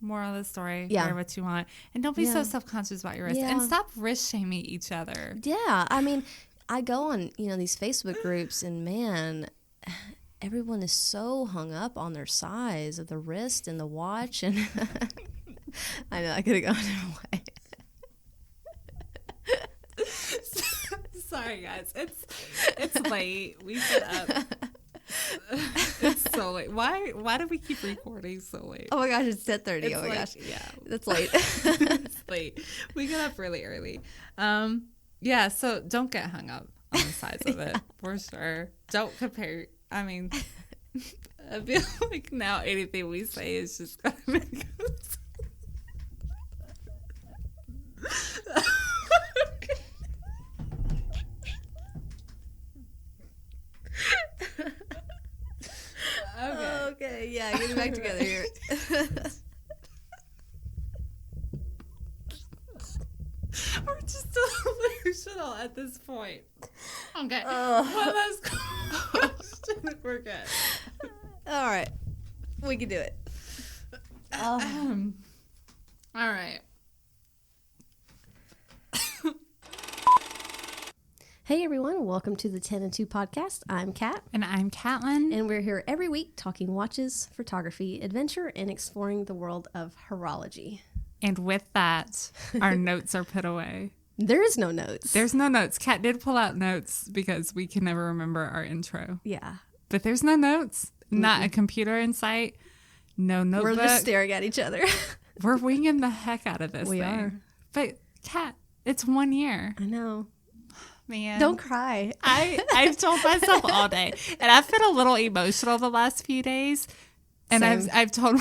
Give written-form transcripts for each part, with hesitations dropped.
Moral of the story, Yeah. wear what you want. And don't be so self-conscious about your wrist. Yeah. And stop wrist-shaming each other. Yeah, I mean, I go on, these Facebook groups, and man, everyone is so hung up on their size of the wrist and the watch, and I know I could have gone away. Sorry, guys. It's late. We set up. It's so late. Why do we keep recording so late? Oh my gosh, it's 10:30. It's oh my like, gosh, yeah, that's late. it's late. We get up really early. Yeah. So don't get hung up on the size of it for sure. Don't compare. I mean, I feel like now anything we say is just gonna make us. Okay, yeah, getting back together here. We're just delusional at this point. Okay. One last question. We're good. All right, we can do it. All right. Hey everyone, welcome to the 10 and 2 podcast. I'm Kat. And I'm Catlin. And we're here every week talking watches, photography, adventure, and exploring the world of horology. And with that, our notes are put away. There is no notes. There's no notes. Kat did pull out notes because we can never remember our intro. Yeah. But there's no notes. Not a computer in sight. No notebook. We're just staring at each other. We're winging the heck out of this We thing. are. But Kat, it's 1 year. I know. Man. Don't cry. I've told myself all day. And I've been a little emotional the last few days. And Same. I've told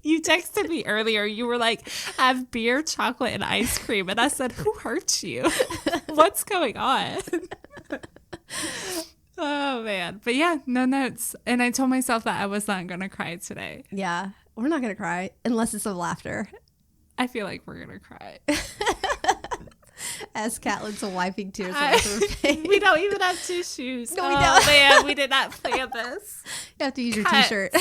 you texted me earlier. You were like, I have beer, chocolate, and ice cream. And I said, who hurt you? What's going on? Oh, man. But yeah, no notes. And I told myself that I was not going to cry today. Yeah. We're not going to cry unless it's of laughter. I feel like we're going to cry. As Catlin's wiping tears off her face. We don't even have tissues. No, we oh, don't. Man, we did not plan this. You have to use your Cut. t-shirt.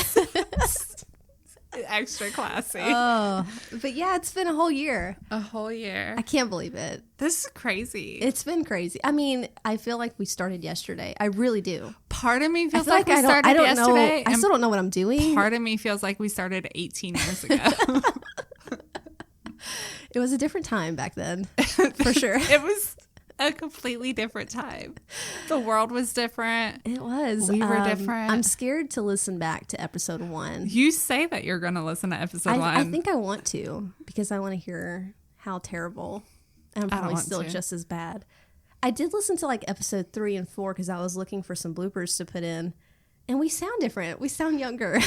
Extra classy. Oh, but yeah, it's been a whole year. A whole year. I can't believe it. This is crazy. It's been crazy. I mean, I feel like we started yesterday. I really do. Part of me feels feel like we started I don't yesterday. know. I still don't know what I'm doing. Part of me feels like we started 18 years ago. It was a different time back then, for sure. It was a completely different time. The world was different. It was. We were different. I'm scared to listen back to episode 1. You say that you're going to listen to episode 1. I think I want to because I want to hear how terrible. And I'm probably still just as bad. I did listen to like episode 3 and 4 because I was looking for some bloopers to put in. And we sound different. We sound younger.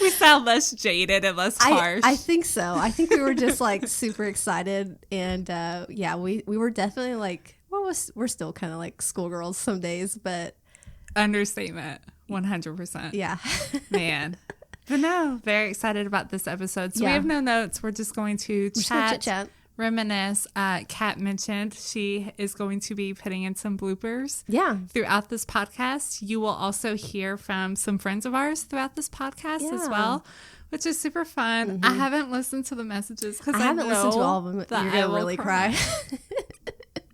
We sound less jaded and less harsh. I think so. I think we were just like super excited. And yeah, we were definitely like, we're still kind of like schoolgirls some days, but. Understatement. 100%. Yeah. Man. But no, very excited about this episode. So we have no notes. We're just going to chat. Reminisce. Kat mentioned she is going to be putting in some bloopers throughout this podcast. You will also hear from some friends of ours throughout this podcast as well, which is super fun. Mm-hmm. I haven't listened to the messages because I haven't listened to all of them. You're going to really cry.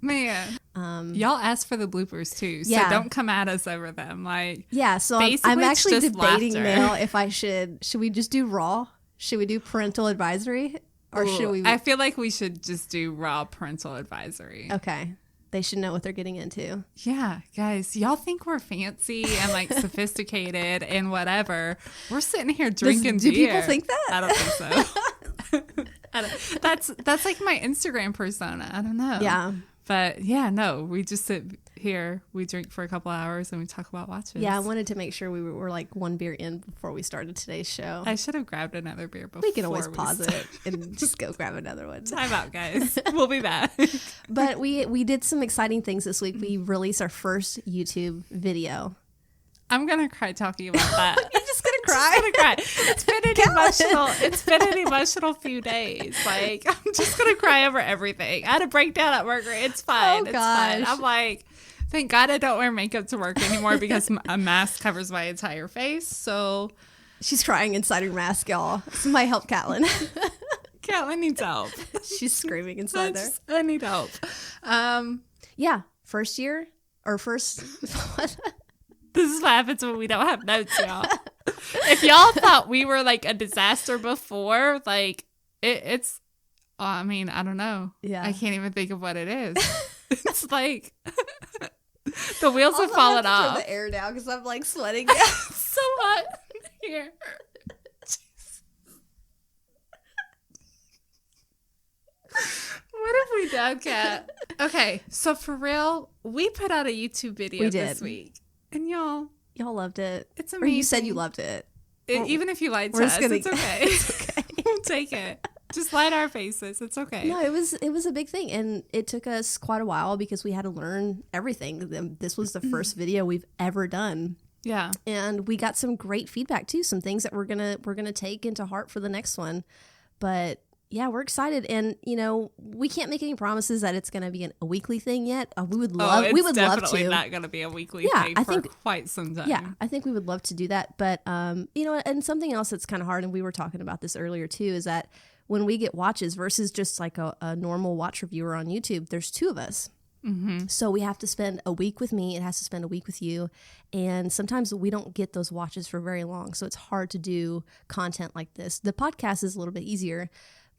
Man, y'all asked for the bloopers too, so don't come at us over them. Like, so I'm actually debating now if I should we just do raw? Should we do parental advisory? Or should we? I feel like we should just do raw parental advisory. Okay. They should know what they're getting into. Yeah, guys, y'all think we're fancy and like sophisticated and whatever. We're sitting here drinking beer. Do people think that? I don't think so. That's like my Instagram persona. I don't know. Yeah. But yeah, no, we just sit here we drink for a couple hours and we talk about watches. Yeah, I wanted to make sure we were like one beer in before we started today's show. I should have grabbed another beer before. We can always pause it and just go grab another one. Time out, guys. We'll be back. But we did some exciting things this week. We released our first YouTube video. I'm gonna cry talking about that. You're just gonna cry? It's been an emotional few days. Like, I'm just gonna cry over everything. I had a breakdown at work. It's fine. It's fine. I'm like, thank God I don't wear makeup to work anymore because a mask covers my entire face. So she's crying inside her mask, y'all. Somebody help Catlin. Catlin needs help. She's screaming inside there. I need help. Yeah, first year or first. This is what happens when we don't have notes, y'all. If y'all thought we were like a disaster before, like it's, I mean, I don't know. Yeah. I can't even think of what it is. It's like the wheels have fallen off. Turn the air down because I'm like sweating. So hot here. What have we done, Kat? Okay, so for real, we put out a YouTube video this week. And y'all loved it. It's amazing. Or you said you loved it. Even if you lied to us, it's okay. It's okay. We'll take it. Just lie to our faces. It's okay. No, it was a big thing. And it took us quite a while because we had to learn everything. This was the first video we've ever done. Yeah. And we got some great feedback too. Some things that we're gonna take into heart for the next one. But yeah, we're excited, and we can't make any promises that it's going to be a weekly thing yet. We would love to. It's definitely not going to be a weekly thing for quite some time. Yeah, I think we would love to do that, but and something else that's kind of hard, and we were talking about this earlier too, is that when we get watches versus just like a normal watch reviewer on YouTube, there's two of us. Mm-hmm. So we have to spend a week with me. It has to spend a week with you. And sometimes we don't get those watches for very long. So it's hard to do content like this. The podcast is a little bit easier.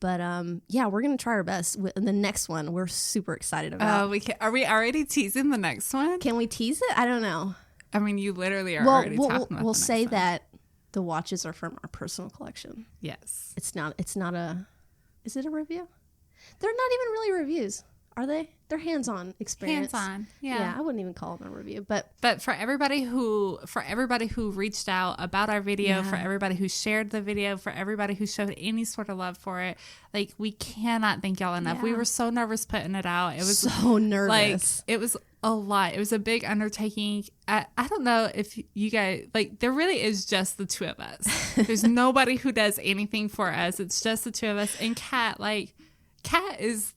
But yeah, we're going to try our best. The next one, we're super excited about. Are we already teasing the next one? Can we tease it? I don't know. I mean, you literally are already talking about We'll say that the watches are from our personal collection. Yes. It's not a, is it a review? They're not even really reviews, are they? They're hands-on experience. Hands-on, yeah. Yeah, I wouldn't even call them a review, but for everybody who reached out about our video, for everybody who shared the video, for everybody who showed any sort of love for it, like, we cannot thank y'all enough. Yeah. We were so nervous putting it out. It was so nervous. Like, it was a lot. It was a big undertaking. I don't know if you guys, like, there really is just the two of us. There's nobody who does anything for us. It's just the two of us. And Kat is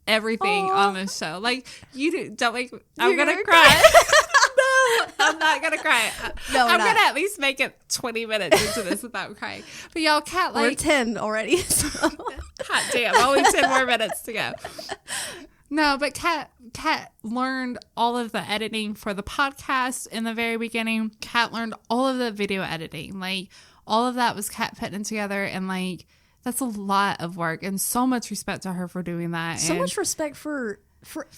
everything on this show. Like, don't make I'm gonna cry. No, I'm not gonna cry. No, I'm gonna at least make it 20 minutes into this without crying. But y'all, Kat, like, we're 10 already, so. Hot damn, only 10 more minutes to go. No, but Kat learned all of the editing for the podcast in the very beginning. Kat learned all of the video editing. Like, all of that was Kat putting together, and like, that's a lot of work, and so much respect to her for doing that. So much respect for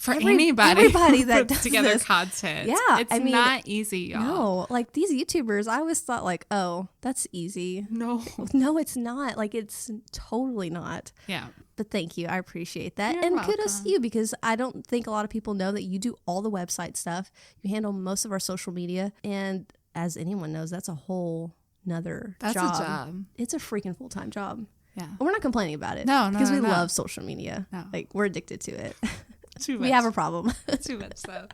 everybody that puts together this content. Yeah, it's not easy, y'all. No, like, these YouTubers, I always thought like, oh, that's easy. No, it's not. Like, it's totally not. Yeah. But thank you. I appreciate that. You're welcome. Kudos to you, because I don't think a lot of people know that you do all the website stuff. You handle most of our social media. And as anyone knows, that's a whole nother job. That's a job. It's a freaking full-time job. Yeah. And we're not complaining about it. No. Because we love social media. No. Like, we're addicted to it. Too much. We have a problem. Too much so.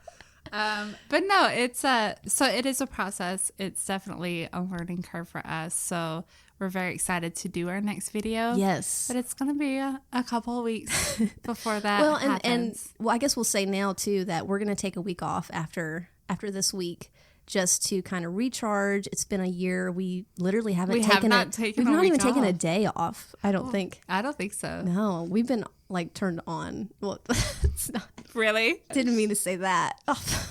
But no, it's so it is a process. It's definitely a learning curve for us. So we're very excited to do our next video. Yes. But it's going to be a couple of weeks before that happens. And I guess we'll say now too that we're going to take a week off after this week, just to kind of recharge. It's been a year. We literally haven't We've not even taken a day off. I don't think. I don't think so. No, we've been like turned on. Well, it's not. Really? Didn't mean to say that. Oh.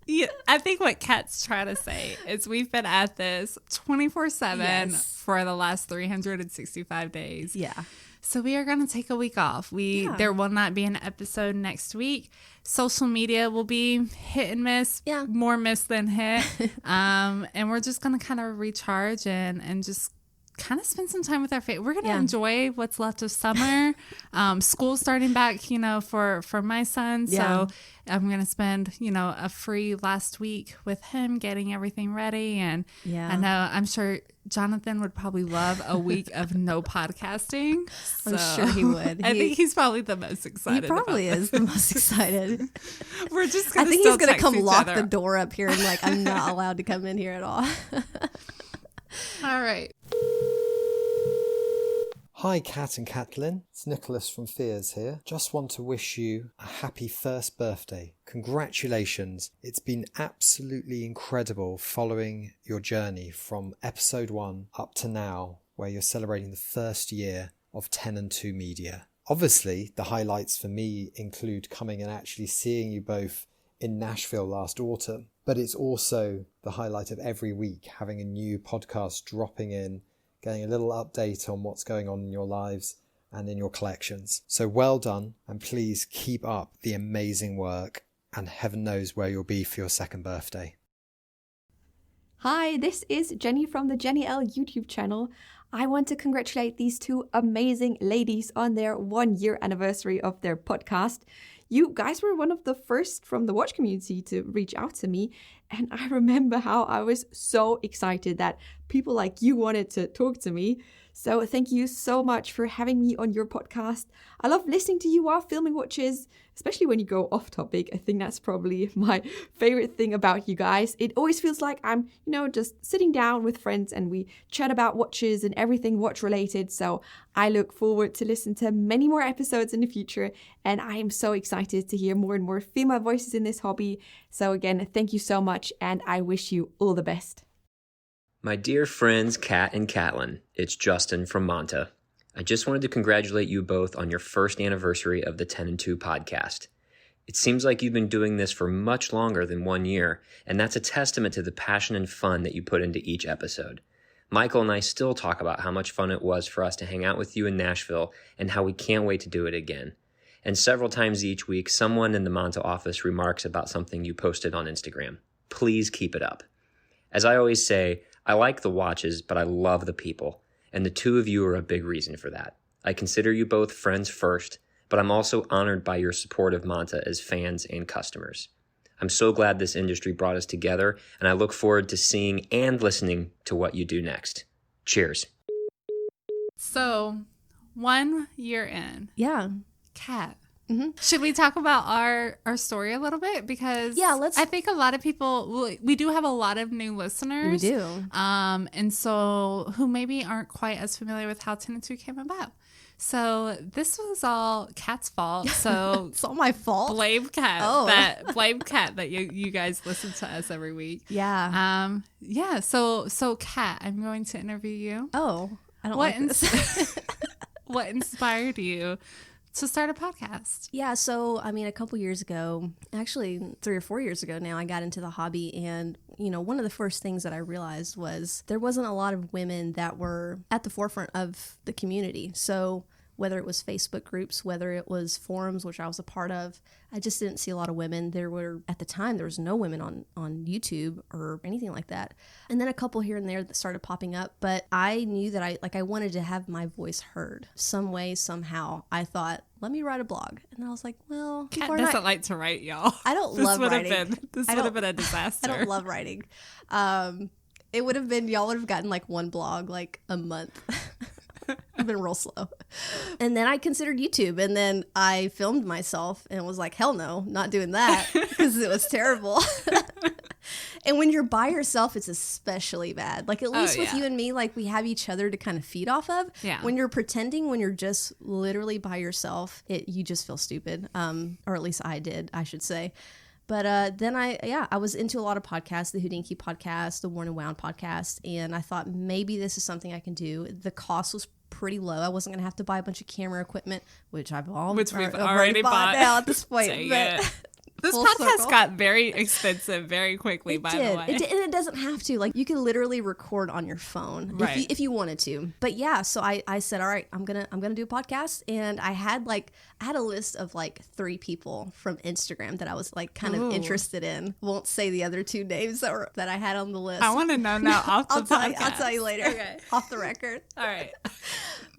Yeah, I think what Kat's trying to say is we've been at this 24/7 for the last 365 days. Yeah. So we are going to take a week off. There will not be an episode next week. Social media will be hit and miss. Yeah. More miss than hit. And we're just going to kind of recharge and just kind of spend some time with our family. We're going to enjoy what's left of summer. School starting back, for my son. So I'm going to spend, a free last week with him getting everything ready. And I know, I'm sure Jonathan would probably love a week of no podcasting. I'm sure he would. I think he's probably the most excited. He probably is the most excited. We're just going to I think he's going to come lock the door up here and I'm not allowed to come in here at all. All right. Hi Kat and Catelyn, it's Nicholas from Fears here. Just want to wish you a happy first birthday. Congratulations, it's been absolutely incredible following your journey from episode 1 up to now, where you're celebrating the first year of Tenn and 2 Media. Obviously, the highlights for me include coming and actually seeing you both in Nashville last autumn, but it's also the highlight of every week, having a new podcast dropping in, getting a little update on what's going on in your lives and in your collections. So well done, and please keep up the amazing work, and heaven knows where you'll be for your second birthday. Hi, this is Jenny from the Jenny L YouTube channel. I want to congratulate these two amazing ladies on their 1-year anniversary of their podcast. You guys were one of the first from the watch community to reach out to me, and I remember how I was so excited that people like you wanted to talk to me. So thank you so much for having me on your podcast. I love listening to you while filming watches, especially when you go off topic. I think that's probably my favorite thing about you guys. It always feels like I'm, just sitting down with friends and we chat about watches and everything watch related. So I look forward to listen to many more episodes in the future. And I am so excited to hear more and more female voices in this hobby. So again, thank you so much. And I wish you all the best. My dear friends Kat and Catelyn, it's Justin from Manta. I just wanted to congratulate you both on your first anniversary of the Tenn and 2 podcast. It seems like you've been doing this for much longer than 1 year, and that's a testament to the passion and fun that you put into each episode. Michael and I still talk about how much fun it was for us to hang out with you in Nashville and how we can't wait to do it again. And several times each week, someone in the Manta office remarks about something you posted on Instagram. Please keep it up. As I always say, I like the watches, but I love the people, and the two of you are a big reason for that. I consider you both friends first, but I'm also honored by your support of Manta as fans and customers. I'm so glad this industry brought us together, and I look forward to seeing and listening to what you do next. Cheers. So, 1 year in. Yeah. Kat. Mm-hmm. Should we talk about our story a little bit? Because I think a lot of people, we do have a lot of new listeners. We do. And so who maybe aren't quite as familiar with how Tenn and 2 came about. So this was all Kat's fault. So it's all my fault. Blame Kat. Blame Kat that you guys listen to us every week. Yeah. So Kat, I'm going to interview you. Oh, I don't like this. What inspired you to start a podcast? Yeah, so a couple years ago, actually 3 or 4 years ago now, I got into the hobby, and one of the first things that I realized was there wasn't a lot of women that were at the forefront of the community. So whether it was Facebook groups, whether it was forums, which I was a part of, I just didn't see a lot of women. At the time, there was no women on YouTube or anything like that. And then a couple here and there that started popping up. But I knew that I wanted to have my voice heard some way, somehow. I thought, let me write a blog. And I was like, well, Kat doesn't like to write, y'all. I don't love writing. This would have been a disaster. I don't love writing. It would have been, y'all would have gotten like one blog like a month. I've been real slow. And then I considered YouTube, and then I filmed myself and was like, hell no, not doing that, because it was terrible. And when you're by yourself, it's especially bad. Like, at least with you and me, like, we have each other to kind of feed off of. Yeah. When you're pretending, when you're just literally by yourself, you just feel stupid. Or at least I did, I should say. But then I was into a lot of podcasts, the Houdinki podcast, the Worn and Wound podcast, and I thought maybe this is something I can do. The cost was pretty low. I wasn't going to have to buy a bunch of camera equipment, which we've already bought now at this point. This podcast got very expensive very quickly, by the way. It did, and it doesn't have to. Like, you can literally record on your phone if you wanted to. But yeah, so I said, all right, I'm gonna do a podcast, and I had a list of like 3 people from Instagram that I was like kind of interested in. Won't say the other 2 names that I had on the list. I want to know now off the podcast. I'll tell you later. Okay. Off the record. All right.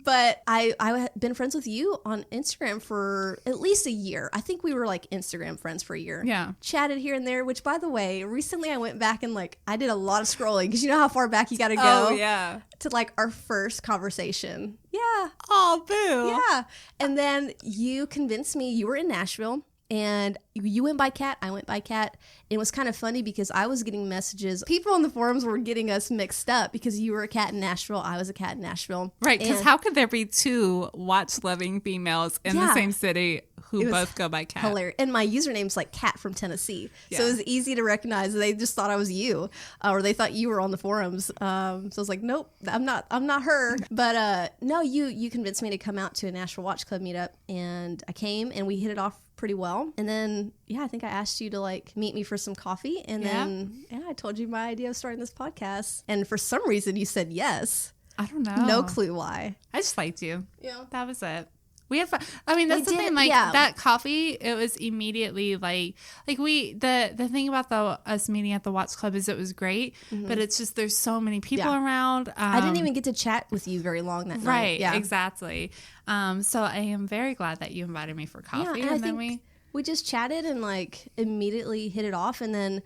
But I had been friends with you on Instagram for at least a year. I think we were like Instagram friends for a year. Yeah. Chatted here and there, which, by the way, recently I went back and like I did a lot of scrolling because you know how far back you got to go. Oh, yeah. To like our first conversation. Yeah. Oh, boo. Yeah. And then you convinced me you were in Nashville. And you went by Kat, I went by Kat. It was kind of funny because I was getting messages. People on the forums were getting us mixed up because you were a Kat in Nashville, I was a Kat in Nashville. Right, because how could there be 2 watch-loving females in the same city who both go by Kat? Hilarious. And my username's like Kat from Tennessee. Yeah. So it was easy to recognize. They just thought I was you, or they thought you were on the forums. So I was like, nope, I'm not her. But no, you convinced me to come out to a Nashville Watch Club meetup, and I came, and we hit it off pretty well. And then I think I asked you to like meet me for some coffee, and then I told you my idea of starting this podcast, and for some reason you said yes. I don't know, no clue why. I just liked you. Yeah, that was it. We had fun. I mean, that's the thing. Like that coffee, it was immediately like the thing about us meeting at the Watch Club is it was great, but it's just there's so many people around. I didn't even get to chat with you very long that night. Right. Yeah. Exactly. So I am very glad that you invited me for coffee, and then we just chatted and like immediately hit it off, and then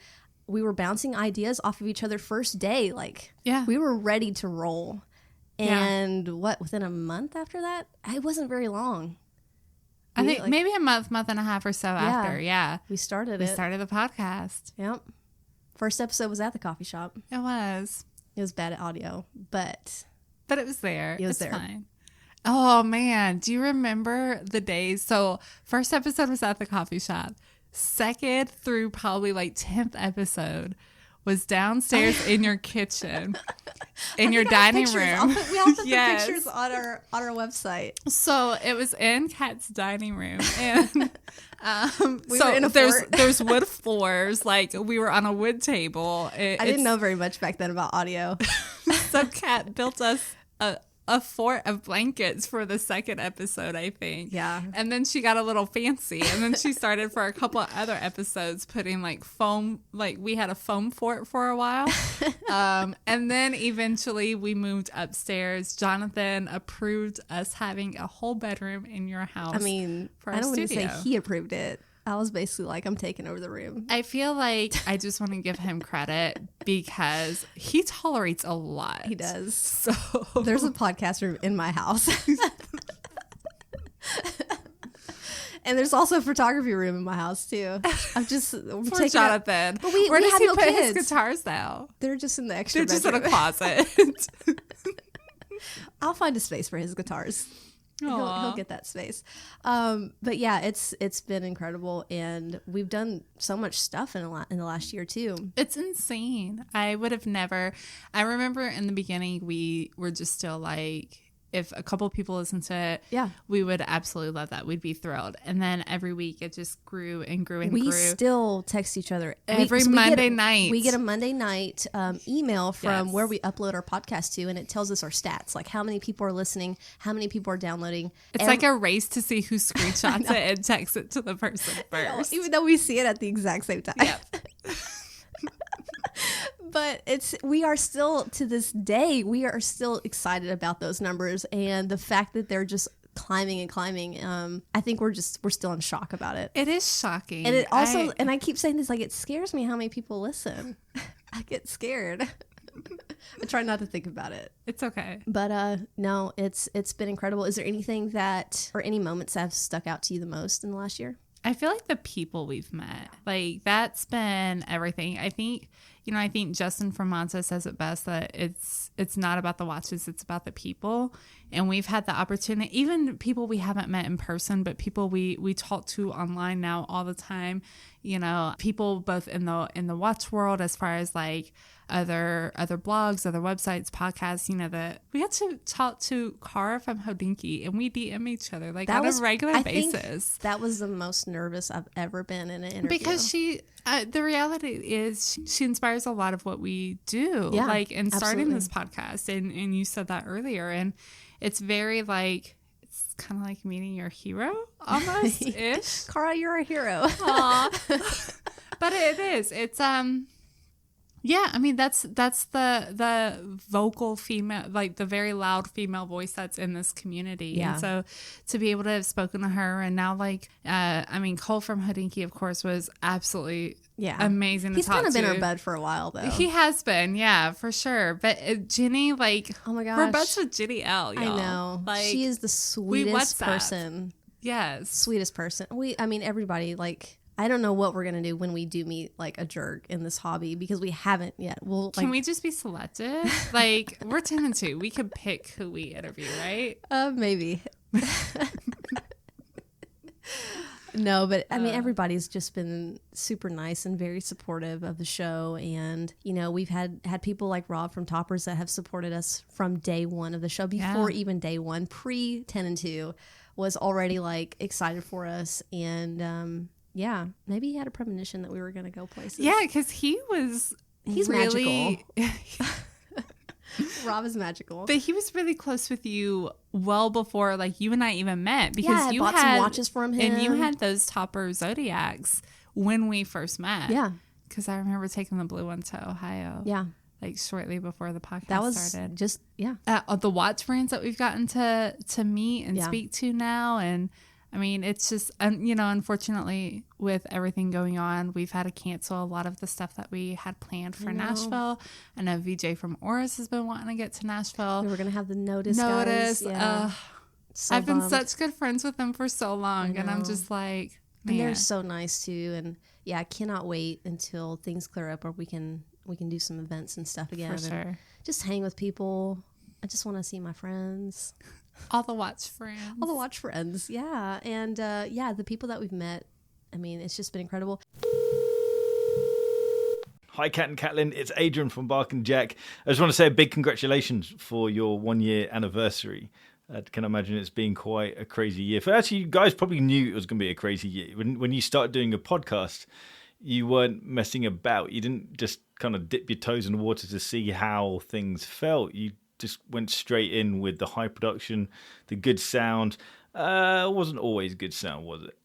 we were bouncing ideas off of each other first day. Like we were ready to roll. And within a month after that? It wasn't very long. I think maybe a month and a half or so after. Yeah. We started the podcast. Yep. First episode was at the coffee shop. It was. It was bad audio, but it was there. It's fine. Oh, man. Do you remember the days? So first episode was at the coffee shop. Second through probably like 10th episode was downstairs in your kitchen, in your dining room. We'll put the pictures on our website. So it was in Kat's dining room, and there's wood floors. Like we were on a wood table. I didn't know very much back then about audio. So Kat built us a fort of blankets for the second episode, I think. Yeah. And then she got a little fancy. And then she started for a couple of other episodes putting like foam, like we had a foam fort for a while. And then eventually we moved upstairs. Jonathan approved us having a whole bedroom in your house. I mean, I don't want to say he approved it. I was basically like, I'm taking over the room. I feel like I just want to give him credit because he tolerates a lot. He does. So there's a podcast room in my house. And there's also a photography room in my house too. I'm taking Jonathan. But where does he put his guitars now? They're just in the extra bedroom. Just in a closet. I'll find a space for his guitars. He'll get that space. But yeah, it's been incredible, and we've done so much stuff in the last year too. It's insane. I would have never. I remember in the beginning we were just still like, if a couple people listened to it, we would absolutely love that. We'd be thrilled. And then every week it just grew and grew and grew. We still text each other every Monday night. We get a Monday night email from where we upload our podcast to, and it tells us our stats, like how many people are listening, how many people are downloading. It's like a race to see who screenshots it and texts it to the person first. Even though we see it at the exact same time. Yep. But we are still, to this day, we are still excited about those numbers, and the fact that they're just climbing and climbing. I think we're still in shock about it. It is shocking. And it also, and I keep saying this, like, it scares me how many people listen. I get scared. I try not to think about it. It's okay. But no, it's been incredible. Is there anything or any moments that have stuck out to you the most in the last year? I feel like the people we've met, like that's been everything. I think Justin from Monza says it best, that it's not about the watches, it's about the people. And we've had the opportunity, even people we haven't met in person, but people we talk to online now all the time, people both in the watch world, as far as like other blogs, other websites, podcasts, that we got to talk to Cara from Hodinkee, and we DM each other like on a regular basis. That was the most nervous I've ever been in an interview. Because the reality is she inspires a lot of what we do, like in starting this podcast. And you said that earlier, and it's very like, it's kind of like meeting your hero almost ish. Cara, you're a hero. Aw. But it is. It's yeah, I mean that's the vocal female, like the very loud female voice that's in this community. Yeah. And so to be able to have spoken to her, and now like I mean Cole from Hodinkee, of course, was absolutely amazing to talk to. He's kind of been our bud for a while though. He has been, yeah, for sure. But Jenny, like, oh my gosh, we're buds with Jenny L, y'all. I know. Like, she is the sweetest person. Yes. Sweetest person. I mean everybody, like, I don't know what we're going to do when we do meet like a jerk in this hobby, because we haven't yet. Can we just be selective? Like, we're 10 and 2. We could pick who we interview, right? Maybe. No, but I mean, everybody's just been super nice and very supportive of the show. And, we've had people like Rob from Toppers that have supported us from day one of the show, before even day one, pre 10 and 2 was already like excited for us. And, yeah, maybe he had a premonition that we were going to go places. Yeah, because he's really magical. Rob is magical. But he was really close with you well before, like, you and I even met. Because I bought some watches from him. And you had those Topper Zodiacs when we first met. Yeah. Because I remember taking the blue one to Ohio. Yeah. Like, shortly before the podcast that was started. Just, the watch brands that we've gotten to meet and speak to now. And I mean, it's just, unfortunately, with everything going on, we've had to cancel a lot of the stuff that we had planned for Nashville. I know VJ from Oris has been wanting to get to Nashville. We were going to have the Notice guys. Yeah. I've been such good friends with them for so long, and I'm just like, man. And they're so nice too. And I cannot wait until things clear up, or we can do some events and stuff again. For sure. And just hang with people. I just want to see my friends. All the watch friends. Yeah. And the people that we've met, I mean, it's just been incredible. Hi, Kat and Catlin. It's Adrian from Bark and Jack. I just want to say a big congratulations for your 1 year anniversary. I can imagine it's been quite a crazy year. Actually, you guys probably knew it was going to be a crazy year. When you started doing a podcast, you weren't messing about. You didn't just kind of dip your toes in the water to see how things felt. You just went straight in with the high production, the good sound. It wasn't always good sound, was it?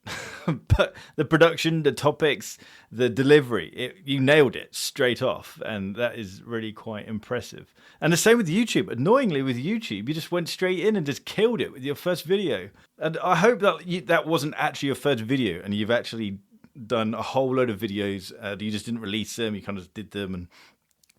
But the production, the topics, the delivery, you nailed it straight off. And that is really quite impressive. And the same with YouTube. Annoyingly with YouTube, you just went straight in and just killed it with your first video. And I hope that that wasn't actually your first video and you've actually done a whole load of videos. You just didn't release them. You kind of did them and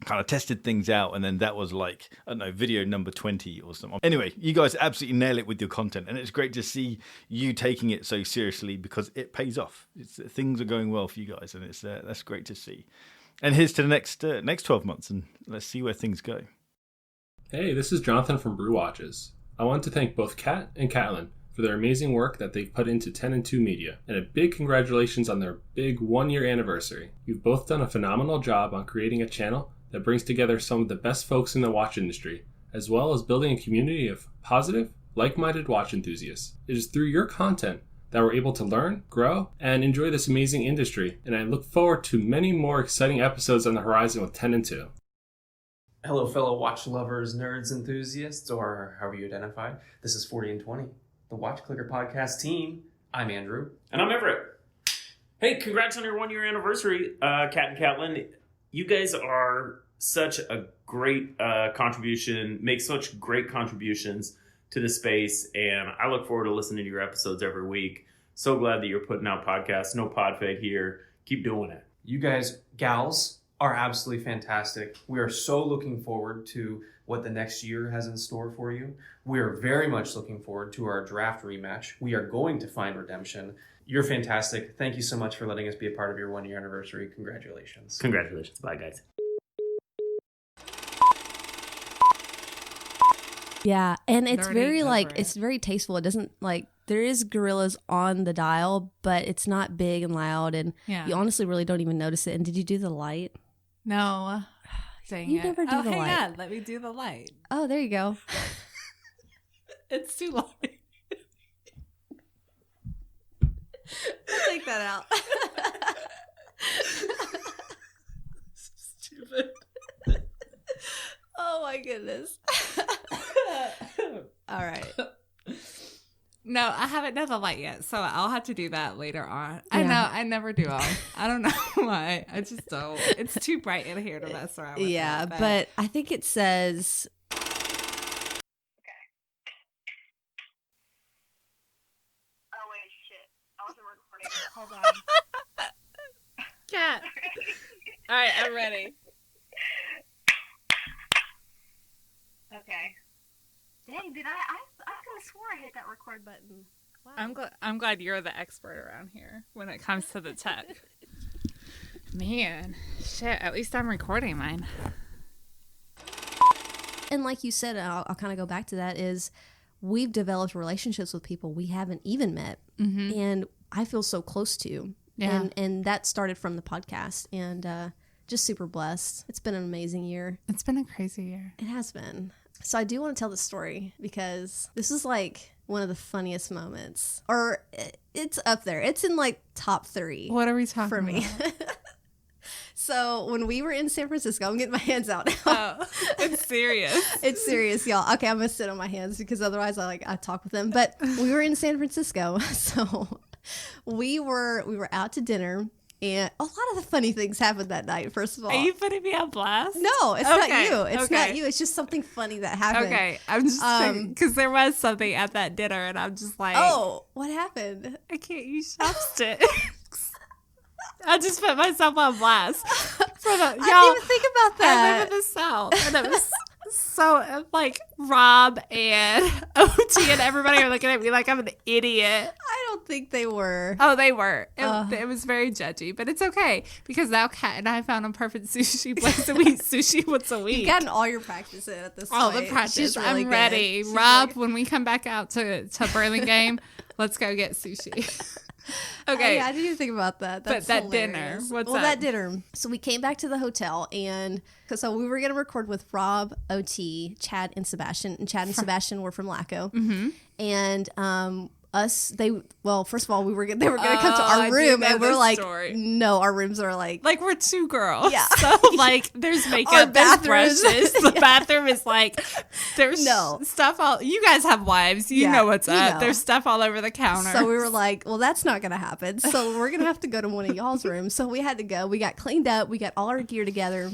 kind of tested things out, and then that was like, I don't know, video number 20 or something. Anyway, you guys absolutely nail it with your content, and it's great to see you taking it so seriously because it pays off. Things are going well for you guys, and that's great to see. And here's to the next 12 months, and let's see where things go. Hey, this is Jonathan from Brew Watches. I want to thank both Kat and Catlin for their amazing work that they've put into 10 and 2 Media, and a big congratulations on their big 1 year anniversary. You've both done a phenomenal job on creating a channel that brings together some of the best folks in the watch industry, as well as building a community of positive, like-minded watch enthusiasts. It is through your content that we're able to learn, grow, and enjoy this amazing industry, and I look forward to many more exciting episodes on the horizon with 10 and 2. Hello, fellow watch lovers, nerds, enthusiasts, or however you identify. This is 40 and 20, the Watch Clicker podcast team. I'm Andrew. And I'm Everett. Hey, congrats on your 1 year anniversary, Kat and Catlin. You guys are such a great contribution, make such great contributions to the space, and I look forward to listening to your episodes every week. So glad that you're putting out podcasts. No pod fade here. Keep doing it. You guys, gals, are absolutely fantastic. We are so looking forward to what the next year has in store for you. We are very much looking forward to our draft rematch. We are going to find redemption. You're fantastic. Thank you so much for letting us be a part of your 1 year anniversary. Congratulations. Congratulations. Bye, guys. Yeah, and it's very it's very tasteful. It doesn't there is gorillas on the dial, but it's not big and loud, and you honestly really don't even notice it. And did you do the light? No. Dang you it. never do the light. Hang on. Let me do the light. Oh, there you go. It's too long. Take that out. Stupid. Oh my goodness. All right. No, I haven't done the light yet, so I'll have to do that later on. Yeah. I know, I never do them. I don't know why. I just don't. It's too bright in here to mess around with. Yeah, but I think it says... Hold on. Cat. All right, I'm ready. Okay. Dang, did I could have swore I hit that record button. Wow. I'm glad you're the expert around here when it comes to the tech. Man, shit, at least I'm recording mine. And like you said, I'll kind of go back to that, is we've developed relationships with people we haven't even met. Mm-hmm. And I feel so close to. Yeah. And that started from the podcast. And just super blessed. It's been an amazing year. It's been a crazy year. It has been. So I do want to tell the story because this is like one of the funniest moments. Or it's up there. It's in like top 3. What are we talking for me? So when we were in San Francisco, I'm getting my hands out now. Oh, it's serious. It's serious, y'all. Okay, I'm going to sit on my hands because otherwise I talk with them. But we were in San Francisco. So we were out to dinner. And a lot of the funny things happened that night, first of all. Are you putting me on blast? No, it's not you. It's not you. It's just something funny that happened. Okay, I'm just because there was something at that dinner, and I'm just like, oh, what happened? I can't use chopsticks. I just put myself on blast. I didn't even think about that. I live in the South, and it was so like Rob and OT and everybody are looking at me like I'm an idiot. I don't think they were. Oh, they were. It was very judgy, but it's okay because now Kat and I found a perfect sushi place, and we eat sushi once a week. You've gotten all your practice in at this point. All the practice. She's really I'm ready. She's Rob, really... when we come back out to Burlingame, let's go get sushi. Okay. I didn't even think about that. That's that hilarious. dinner. That dinner. So we came back to the hotel, and so we were going to record with Rob, OT, Chad, and Sebastian. And Chad and Sebastian were from LACO. Mm-hmm. And first of all, they were going to come to our room, and we're like, no, our rooms are like we're 2 girls. Yeah. So like there's makeup, there's brushes. The bathroom is like there's stuff all. You guys have wives, you know what's up. There's stuff all over the counter. So we were like, well, that's not going to happen. So we're going to have to go to one of y'all's rooms. So we had to go. We got cleaned up. We got all our gear together,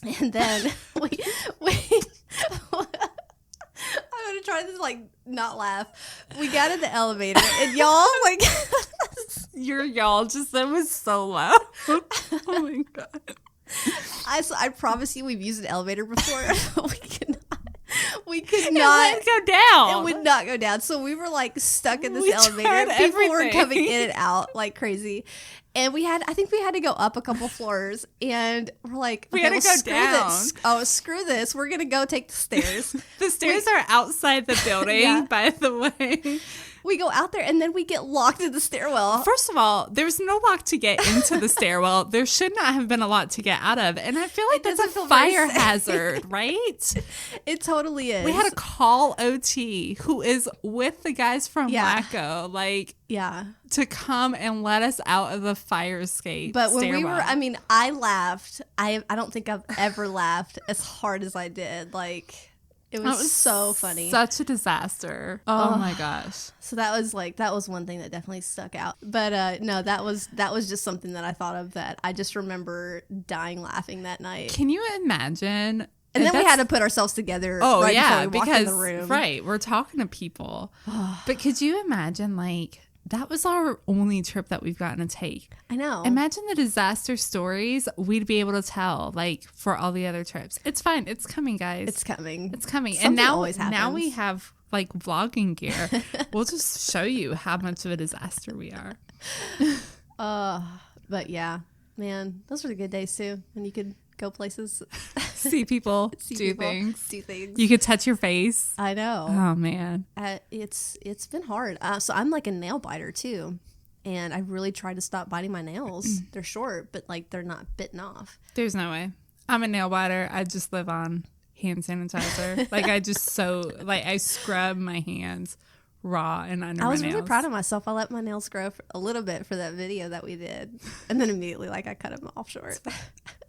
and then we I'm gonna try to like not laugh. We got in the elevator, and y'all like y'all just that was so loud. Oh my god! I promise you, we've used an elevator before. We could not it go down. It would not go down. So we were like stuck in this elevator. People were coming in and out like crazy. And I think we had to go up a couple floors, and we're like, we had to go down. Screw this. We're going to go take the stairs. The stairs are outside the building, by the way. We go out there, and then we get locked in the stairwell. First of all, there's no lock to get into the stairwell. There should not have been a lock to get out of. And I feel like that's a fire hazard, right? It totally is. We had to call OT, who is with the guys from LACO, to come and let us out of the fire escape. But when stairwell. I laughed. I don't think I've ever laughed as hard as I did. Like, it was so funny. Such a disaster. Oh my gosh. So that was one thing that definitely stuck out. But no, that was just something that I thought of that I just remember dying laughing that night. Can you imagine? And then we had to put ourselves together before we walked in the room. Right, we're talking to people. But could you imagine, like, that was our only trip that we've gotten to take. I know. Imagine the disaster stories we'd be able to tell, like, for all the other trips. It's fine. It's coming, guys. It's coming. It's coming. Something and always happens. Now we have, like, vlogging gear. We'll just show you how much of a disaster we are. But yeah, man, those were the good days, too, when you could go places. See people, do things. You could touch your face. I know. Oh man, it's been hard. So I'm like a nail biter too, and I really try to stop biting my nails. They're short, but like they're not bitten off. There's no way. I'm a nail biter. I just live on hand sanitizer. Like I scrub my hands raw and under my nails. I was really proud of myself. I let my nails grow for a little bit for that video that we did. And then immediately I cut them off short.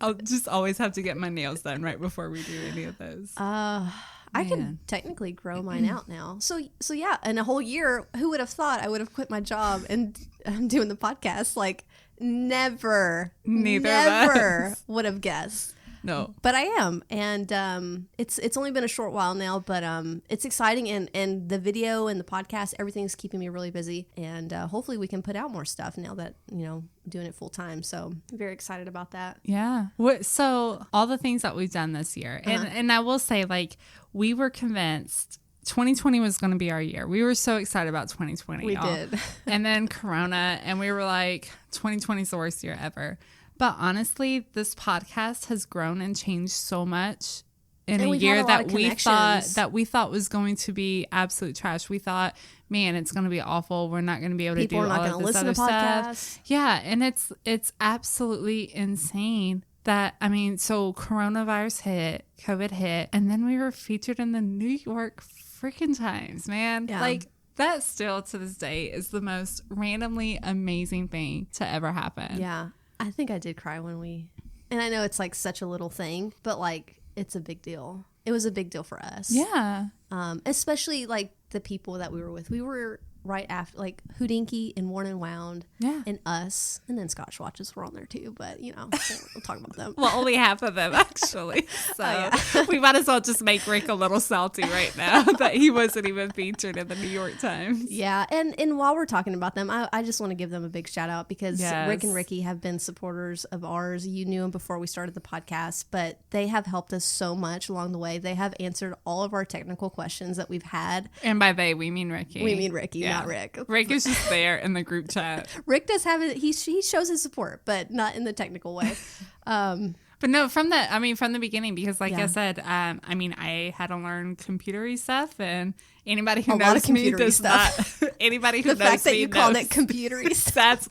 I'll just always have to get my nails done right before we do any of those. I can technically grow mine out now. So yeah, in a whole year, who would have thought I would have quit my job and I'm doing the podcast? Like never would have guessed. No, but I am, and it's only been a short while now, but it's exciting, and the video and the podcast, everything's keeping me really busy, and hopefully we can put out more stuff now that doing it full time. So I'm very excited about that. Yeah. So all the things that we've done this year, and I will say, like, we were convinced 2020 was going to be our year. We were so excited about 2020. We did, and then Corona, and we were like, 2020 is the worst year ever. But honestly, this podcast has grown and changed so much in a year that we thought was going to be absolute trash. We thought, man, it's going to be awful. We're not going to be able to do all of this other stuff. Yeah, and it's absolutely insane that, so coronavirus hit, COVID hit, and then we were featured in the New York freaking Times, man. Yeah. Like, that still to this day is the most randomly amazing thing to ever happen. Yeah. I think I did cry and I know it's like such a little thing, but like it's a big deal. It was a big deal for us. Yeah. Especially like the people that we were with. We were right after like Houdinky and Worn and Wound. Yeah. And us. And then Scotch Watches were on there too, but we'll talk about them. Well, only half of them actually. So we might as well just make Rick a little salty right now that he wasn't even featured in the New York Times. Yeah. And while we're talking about them, I just want to give them a big shout out because Rick and Ricky have been supporters of ours. You knew them before we started the podcast, but they have helped us so much along the way. They have answered all of our technical questions that we've had. And by they, we mean Ricky. We mean Ricky, not Rick. Rick is just there in the group chat. Rick does have it. He shows his support, but not in the technical way. But no, from the beginning, because like I said, I had to learn computery stuff, and anybody who knows me does not. Anybody who knows me knows. The fact that you called it computery stuff.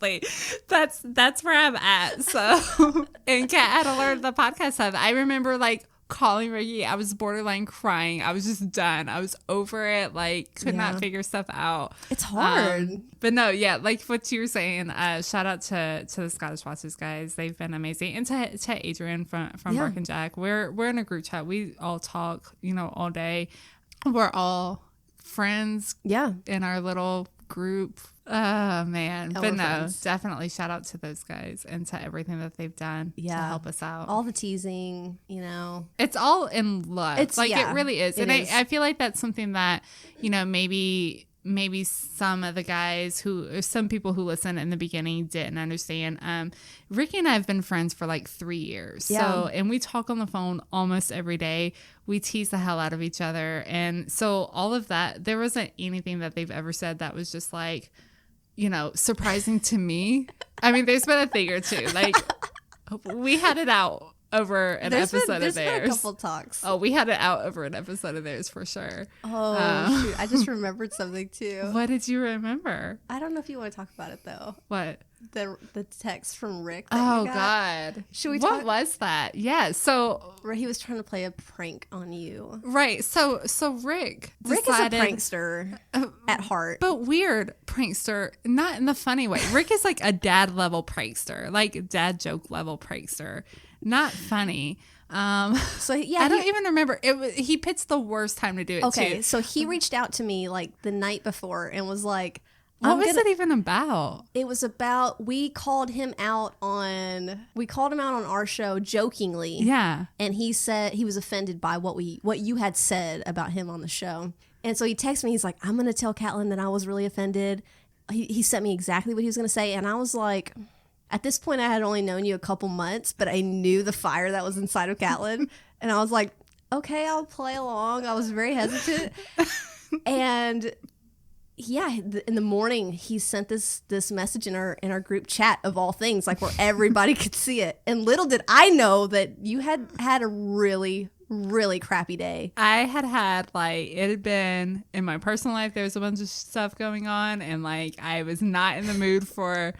That's where I'm at. So, and Kat had to learn the podcast stuff. I remember like calling Ricky. I was borderline crying. I was just done. I was over it. Like, could not figure stuff out. It's hard. But no, like what you were saying, shout out to the Scottish Watches guys. They've been amazing. And to Adrian from Bark and Jack. We're in a group chat. We all talk, all day. We're all friends. Yeah. In our little group. Oh man. But no, definitely shout out to those guys and to everything that they've done to help us out. All the teasing, It's all in love. It really is. And I feel like that's something that, maybe some of the guys some people who listen in the beginning didn't understand. Ricky and I have been friends for like 3 years. Yeah. So, and we talk on the phone almost every day. We tease the hell out of each other. And so all of that, there wasn't anything that they've ever said that was just like, surprising to me. There's been a thing or two. Like, we had it out over an episode of theirs. There's been a couple talks. Oh, we had it out over an episode of theirs for sure. Oh, shoot. I just remembered something too. What did you remember? I don't know if you want to talk about it though. What? The text from Rick. God. Should we What was that? Yeah. So he was trying to play a prank on you. Right. So Rick is a prankster at heart. But weird prankster, not in the funny way. Rick is like a dad level prankster, like dad joke level prankster. Not funny. So yeah, I don't even remember. He picks the worst time to do it. Okay, too. So he reached out to me like the night before and was like, "What was it even about?" It was about we called him out on our show jokingly. Yeah, and he said he was offended by what you had said about him on the show, and so he texted me. He's like, "I'm going to tell Catlin that I was really offended." He sent me exactly what he was going to say, and I was like. At this point, I had only known you a couple months, but I knew the fire that was inside of Catlin. And I was like, okay, I'll play along. I was very hesitant. And yeah, in the morning, he sent this message in our group chat of all things, like where everybody could see it. And little did I know that you had a really, really crappy day. I had like, it had been in my personal life, there was a bunch of stuff going on. And like, I was not in the mood for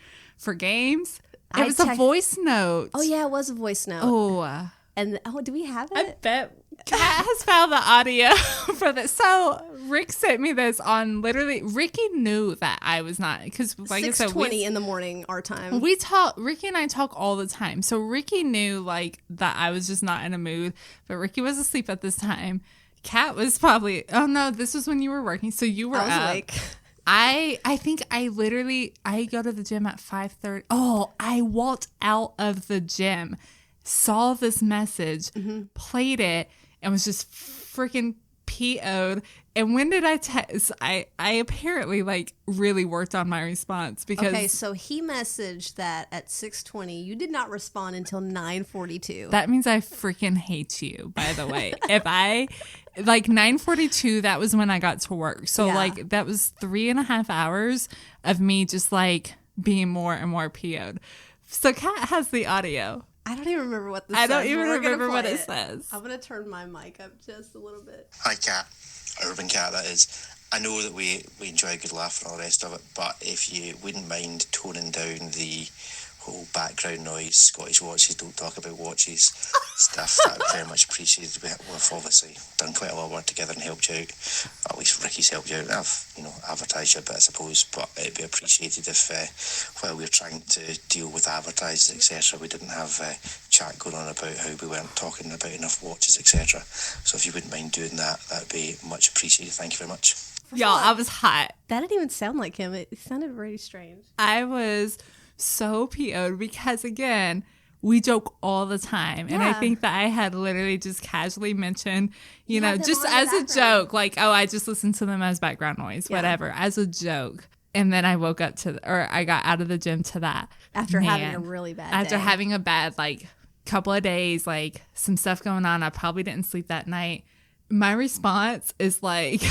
games. It was a voice note. Oh yeah, it was a voice note. Oh, And do we have it? I bet Kat has found the audio for this. So Rick sent me this on literally. Ricky knew that I was not, because like 6:20 in the morning our time. Ricky and I talk all the time. So Ricky knew like that I was just not in a mood. But Ricky was asleep at this time. Kat was probably. Oh no, this was when you were working. So you were up. Awake. I think I go to the gym at 5:30. Oh, I walked out of the gym, saw this message, played it, and was just freaking PO'd. And when did I text? I apparently like really worked on my response because. Okay, so he messaged that at 6:20. You did not respond until 9:42. That means I freaking hate you, by the way. If I, like 9:42, that was when I got to work. So like that was 3.5 hours of me just like being more and more PO'd. So Kat has the audio. I don't even remember what this I says. don't even remember what it says. I'm going to turn my mic up just a little bit. Hi, Kat. Urban Cat, that is. I know that we enjoy a good laugh and all the rest of it, but if you wouldn't mind toning down the whole background noise, Scottish watches, don't talk about watches stuff, that would very much appreciated. We've obviously done quite a lot of work together and helped you out. At least Ricky's helped you out. I've advertised you a bit, I suppose, but it'd be appreciated if while we're trying to deal with advertisers, etc., we didn't have chat going on about how we weren't talking about enough watches, etc. So if you wouldn't mind doing that, that would be much appreciated. Thank you very much. Y'all, I was hot. That didn't even sound like him. It sounded very strange. I was so PO'd because, again, we joke all the time. And I think that I had literally just casually mentioned, you know, just as a joke, like, oh, I just listened to them as background noise, whatever, as a joke. And then I woke up I got out of the gym to that. After having a really bad day. After having a bad, like, couple of days, like, some stuff going on. I probably didn't sleep that night. My response is like,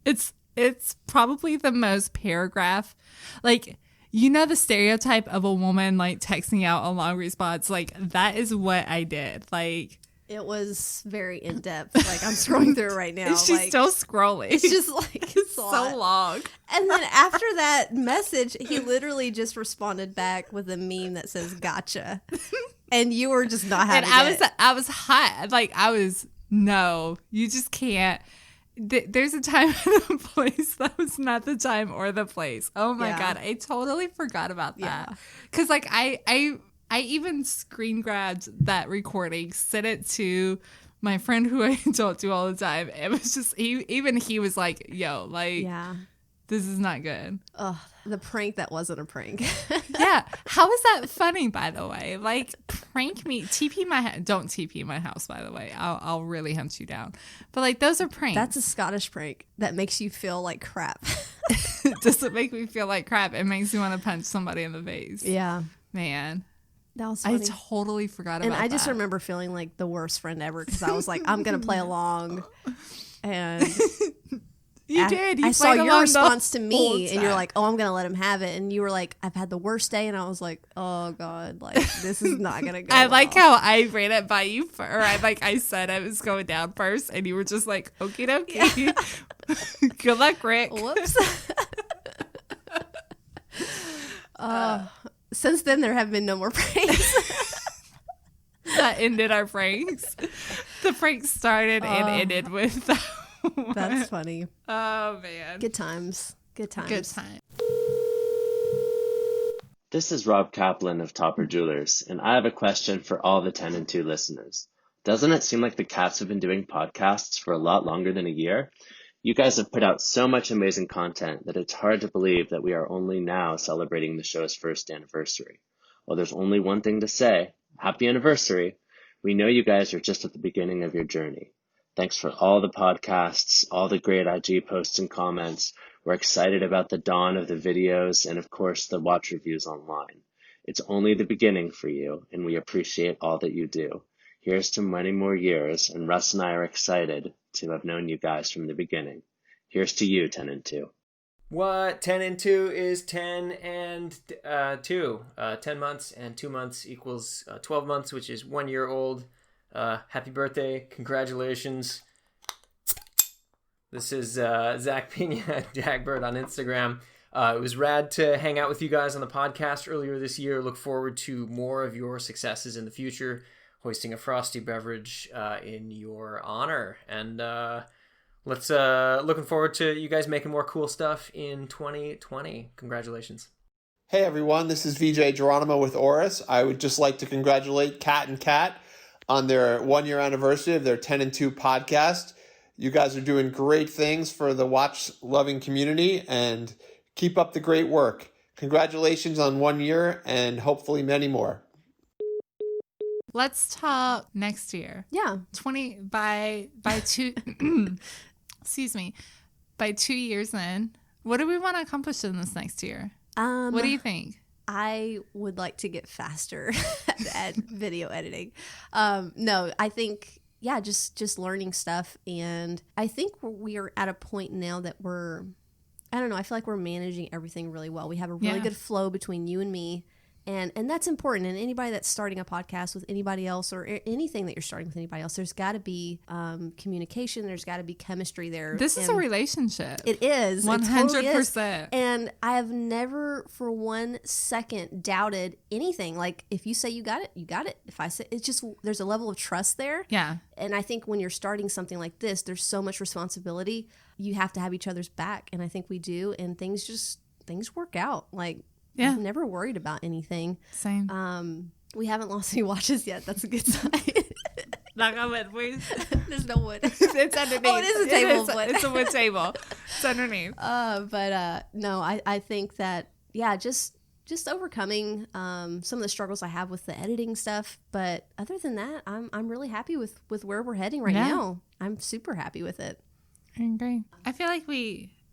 it's probably the most paragraph, like, you know, the stereotype of a woman like texting out a long response, like that is what I did. Like, it was very in depth. Like, I'm scrolling through it right now. She's like, still scrolling. It's just like it's so long. And then after that message, he literally just responded back with a meme that says "gotcha," and you were just not having it. I was hot. Like no, you just can't. There's a time and a place. That was not the time or the place. Oh my God. I totally forgot about that. Because like I even screen grabbed that recording, sent it to my friend who I talk to all the time. It was just, he was like, yo, like, this is not good. Ugh, the prank that wasn't a prank. Yeah. How is that funny, by the way? Like, prank me. Don't TP my house, by the way. I'll really hunt you down. But, like, those are pranks. That's a Scottish prank that makes you feel like crap. It doesn't make me feel like crap. It makes me want to punch somebody in the face. Yeah. Man. That was funny. I totally forgot about that. And I just remember feeling like the worst friend ever because I was like, I'm going to play along. And... You did. I saw your response to me, and you're like, "Oh, I'm gonna let him have it." And you were like, "I've had the worst day," and I was like, "Oh God, like this is not gonna go." I like how I ran it by you, I said I was going down first, and you were just like, "Okie dokie." Yeah. Good luck, Rick. Whoops. Since then, there have been no more pranks. That ended our pranks. The pranks started and ended with that. That's funny. Oh, man. Good times. Good times. Good times. This is Rob Kaplan of Topper Jewelers, and I have a question for all the 10 and 2 listeners. Doesn't it seem like the Cats have been doing podcasts for a lot longer than a year? You guys have put out so much amazing content that it's hard to believe that we are only now celebrating the show's first anniversary. Well, there's only one thing to say. Happy anniversary. We know you guys are just at the beginning of your journey. Thanks for all the podcasts, all the great IG posts and comments. We're excited about the dawn of the videos and, of course, the watch reviews online. It's only the beginning for you, and we appreciate all that you do. Here's to many more years, and Russ and I are excited to have known you guys from the beginning. Here's to you, 10 and 2. What? 10 and 2 is 10 and 2. 10 months and 2 months equals 12 months, which is 1 year old. Happy birthday. Congratulations. This is Zach Pena at Jagbird on Instagram. It was rad to hang out with you guys on the podcast earlier this year. Look forward to more of your successes in the future. hoisting a frosty beverage in your honor. And let's looking forward to you guys making more cool stuff in 2020. Congratulations. Hey everyone, this is VJ Geronimo with Oris. I would just like to congratulate Kat and Kat on their 1-year anniversary of their 10 and 2 podcast. You guys are doing great things for the watch-loving community, and keep up the great work. Congratulations on 1 year, and hopefully many more. Let's talk next year. Yeah. By 2 excuse me. By 2 years in, what do we want to accomplish in this next year? What do you think? I would like to get faster at video editing. No, I think just learning stuff. And I think we are at a point now that I don't know, I feel like we're managing everything really well. We have a really good flow between you and me. And that's important. And anybody that's starting a podcast with anybody else, or anything that you're starting with anybody else, there's got to be communication. There's got to be chemistry there. This is a relationship. It is. 100%. Totally is. And I have never for 1 second doubted anything. Like, if you say you got it, you got it. If I say, it's just, there's a level of trust there. Yeah. And I think when you're starting something like this, there's so much responsibility. You have to have each other's back. And I think we do. And things work out. Like, yeah. I'm never worried about anything. Same. We haven't lost any watches yet. That's a good sign. Knock on wood, please. There's no wood. It's underneath. Oh, it is a table of wood. It's a wood table. It's underneath. No, I think that, just overcoming some of the struggles I have with the editing stuff. But other than that, I'm really happy with where we're heading right now. I'm super happy with it. I agree. I feel like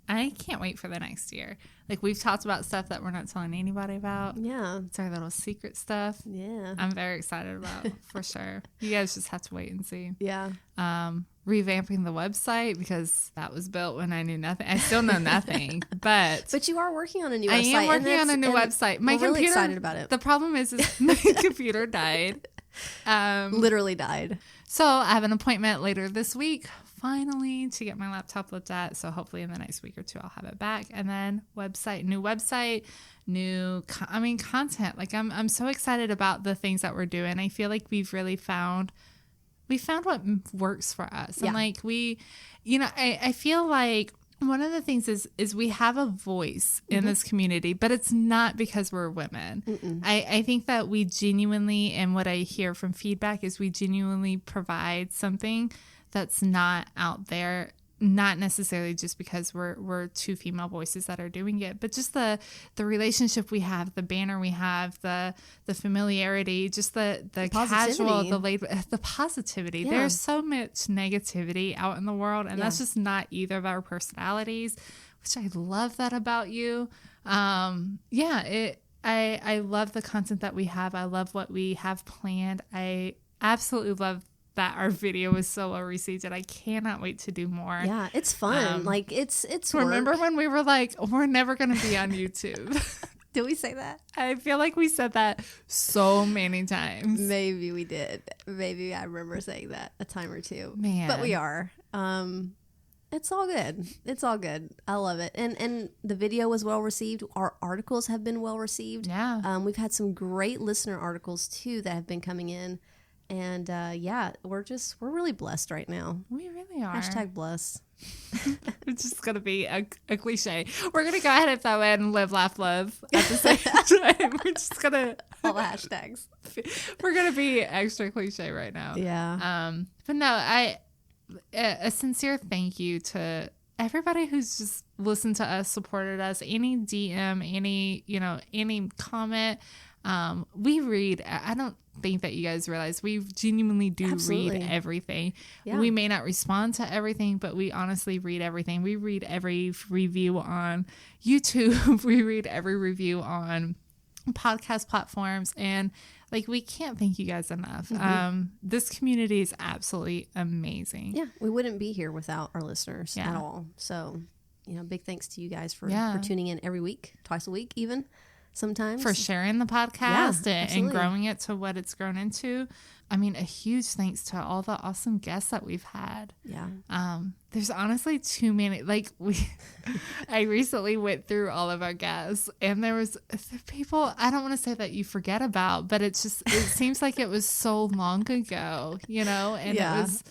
I can't wait for the next year. Like, we've talked about stuff that we're not telling anybody about. Yeah. It's our little secret stuff. Yeah. I'm very excited about, for sure. You guys just have to wait and see. Yeah. Revamping the website, because that was built when I knew nothing. I still know nothing, but you are working on a new website. I am working on a new website. My computer, really excited about it. The problem is my computer died. Literally died. So I have an appointment later this week, finally, to get my laptop looked at. So hopefully in the next week or two, I'll have it back. And then new website, content. Like, I'm so excited about the things that we're doing. I feel like we've really found what works for us. Yeah. And like I feel like one of the things is we have a voice in this community, but it's not because we're women. I think that we genuinely, and what I hear from feedback is we genuinely provide something that's not out there, not necessarily just because we're two female voices that are doing it, but just the relationship we have, the banner we have, the familiarity, just the casual, the positivity. Yeah. There's so much negativity out in the world, and that's just not either of our personalities, which I love that about you. I love the content that we have. I love what we have planned. I absolutely love that our video was so well received, and I cannot wait to do more. Yeah, it's fun. It's remember when we were like, we're never going to be on YouTube? Did we say that? I feel like we said that so many times. Maybe we did. Maybe I remember saying that a time or two. Man. But we are. It's all good. It's all good. I love it. And the video was well received. Our articles have been well received. Yeah. We've had some great listener articles too that have been coming in. And we're really blessed right now. We really are. #bless. It's just going to be a cliche. We're going to go ahead and throw in live, laugh, love at the same time. We're just going to... all the hashtags. We're going to be extra cliche right now. Yeah. But no, a sincere thank you to everybody who's just listened to us, supported us, any DM, any comment. We read. I don't think that you guys realize we genuinely do read everything. Yeah. We may not respond to everything, but we honestly read everything. We read every review on YouTube. We read every review on podcast platforms, and like, we can't thank you guys enough. This community is absolutely amazing. Yeah, we wouldn't be here without our listeners at all. So, big thanks to you guys for tuning in every week, twice a week even. sometimes. For sharing the podcast and growing it to what it's grown into. I mean, a huge thanks to all the awesome guests that we've had. Yeah. There's honestly too many. Like I recently went through all of our guests, and there was people I don't want to say that you forget about, but it seems like it was so long ago, you know? And it was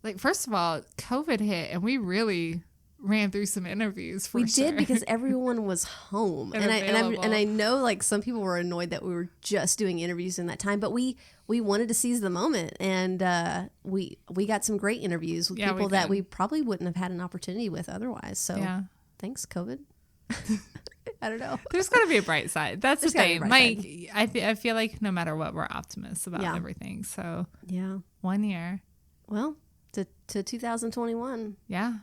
like, first of all, COVID hit, and we really ran through some interviews. We did, because everyone was home, and I know like some people were annoyed that we were just doing interviews in that time, but we wanted to seize the moment, and we got some great interviews with people that we probably wouldn't have had an opportunity with otherwise. So thanks, COVID. I don't know. There's got to be a bright side. That's the thing, Mike. I feel like no matter what, we're optimists about everything. So 1 year. Well, to 2021. Yeah.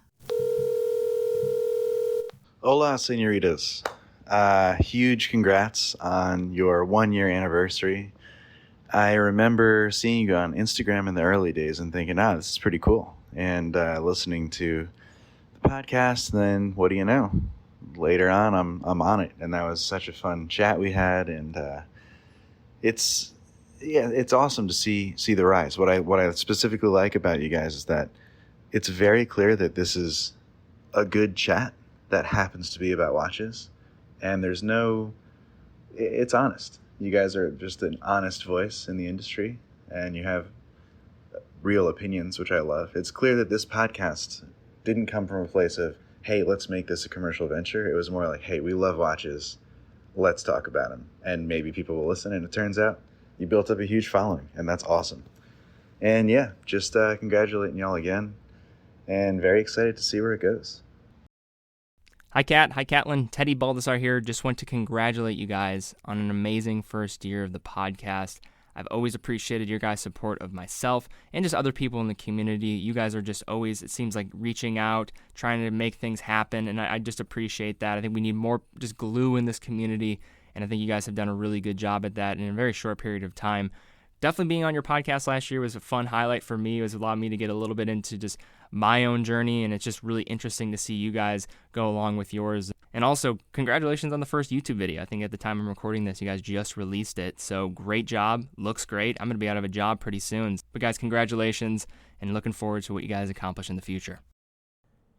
Hola, senoritas. Huge congrats on your 1 year anniversary. I remember seeing you on Instagram in the early days and thinking, this is pretty cool. And listening to the podcast, and then what do you know? Later on, I'm on it. And that was such a fun chat we had. And it's awesome to see the rise. What I specifically like about you guys is that it's very clear that this is a good chat that happens to be about watches, and it's honest. You guys are just an honest voice in the industry, and you have real opinions, which I love. It's clear that this podcast didn't come from a place of, hey, let's make this a commercial venture. It was more like, hey, we love watches, let's talk about them, and maybe people will listen. And it turns out you built up a huge following, and that's awesome. And just congratulating y'all again, and very excited to see where it goes. Hi, Kat. Hi, Catlin. Teddy Baldessar here. Just want to congratulate you guys on an amazing first year of the podcast. I've always appreciated your guys' support of myself and just other people in the community. You guys are just always, it seems like, reaching out, trying to make things happen, and I just appreciate that. I think we need more just glue in this community, and I think you guys have done a really good job at that in a very short period of time. Definitely being on your podcast last year was a fun highlight for me. It was allowed me to get a little bit into just my own journey, and it's just really interesting to see you guys go along with yours. And also, congratulations on the first YouTube video. I think at the time I'm recording this, you guys just released it. So great job. Looks great. I'm going to be out of a job pretty soon. But guys, congratulations, and looking forward to what you guys accomplish in the future.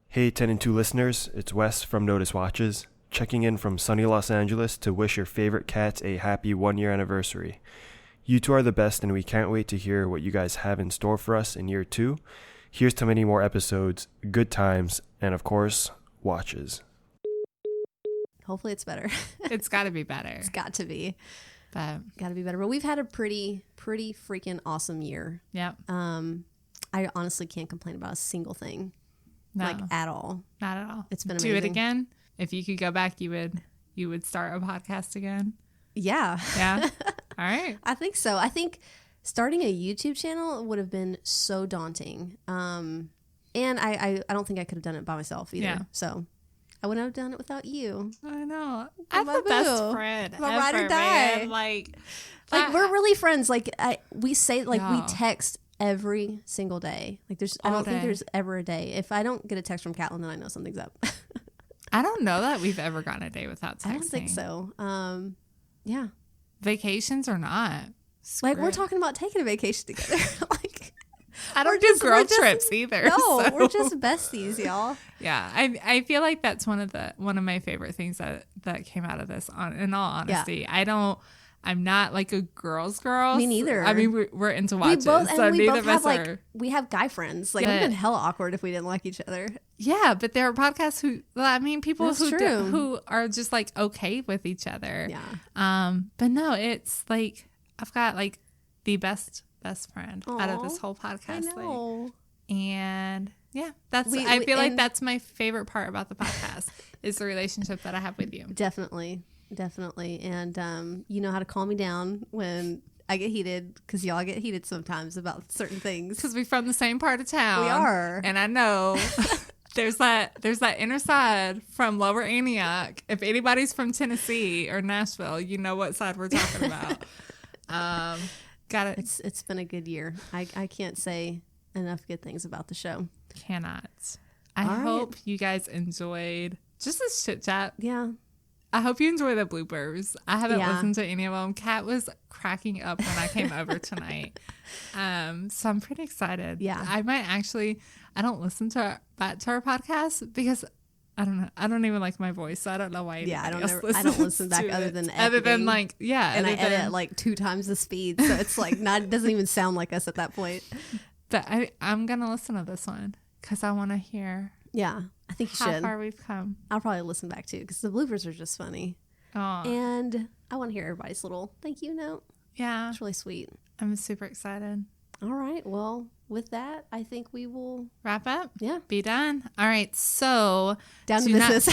Hey, 10 and 2 listeners. It's Wes from Notice Watches, checking in from sunny Los Angeles to wish your favorite cats a happy 1 year anniversary. You two are the best, and we can't wait to hear what you guys have in store for us in year 2. Here's to many more episodes, good times, and of course, watches. Hopefully it's better. It's got to be better. It's got to be. But got to be better. But we've had a pretty freaking awesome year. Yeah. I honestly can't complain about a single thing. No. Like, at all. Not at all. It's been amazing. Do it again. If you could go back, you would start a podcast again. Yeah. Yeah. All right. I think so. I think starting a YouTube channel would have been so daunting. And I don't think I could have done it by myself either. Yeah. So I wouldn't have done it without you. I know. I'm the best friend. My ride or die. Man. Like we're really friends. Like we text every single day. Like I don't think there's ever a day. If I don't get a text from Catlin, then I know something's up. I don't know that we've ever gotten a day without texting. I don't think so. Yeah. Vacations or not. Like, we're talking about taking a vacation together. Like, I don't do girl trips either. No, so. We're just besties, y'all. Yeah, I feel like that's one of my favorite things that came out of this. In all honesty, yeah. I'm not like a girl's girl. Me neither. I mean, we're into watches, so neither of us are. We have guy friends. Like, it would have been hella awkward if we didn't like each other. Yeah, but there are podcasts people who are just like okay with each other. Yeah. But no, it's like I've got like the best friend out of this whole podcast thing. And yeah, I feel like that's my favorite part about the podcast is the relationship that I have with you. Definitely. And you know how to calm me down when I get heated, because y'all get heated sometimes about certain things. Because we're from the same part of town. We are. And I know there's that inner side from Lower Antioch. If anybody's from Tennessee or Nashville, you know what side we're talking about. Got it. It's been a good year. I can't say enough good things about the show. Cannot. I hope you guys enjoyed just this chit chat. Yeah. I hope you enjoy the bloopers. I haven't listened to any of them. Kat was cracking up when I came over tonight. So I'm pretty excited. Yeah. I might actually, I don't listen to our podcast because I don't know. I don't even like my voice, so I don't know why. I don't listen back other than editing. Other than like, and I edit like 2 times the speed, so it's like it doesn't even sound like us at that point. But I'm gonna listen to this one because I want to hear. Yeah, I think you how should. far we've come. I'll probably listen back too because the bloopers are just funny. Aww. And I want to hear everybody's little thank you note. Yeah, it's really sweet. I'm super excited. All right, well, with that, I think we will wrap up. Yeah, be done. All right, so down to business.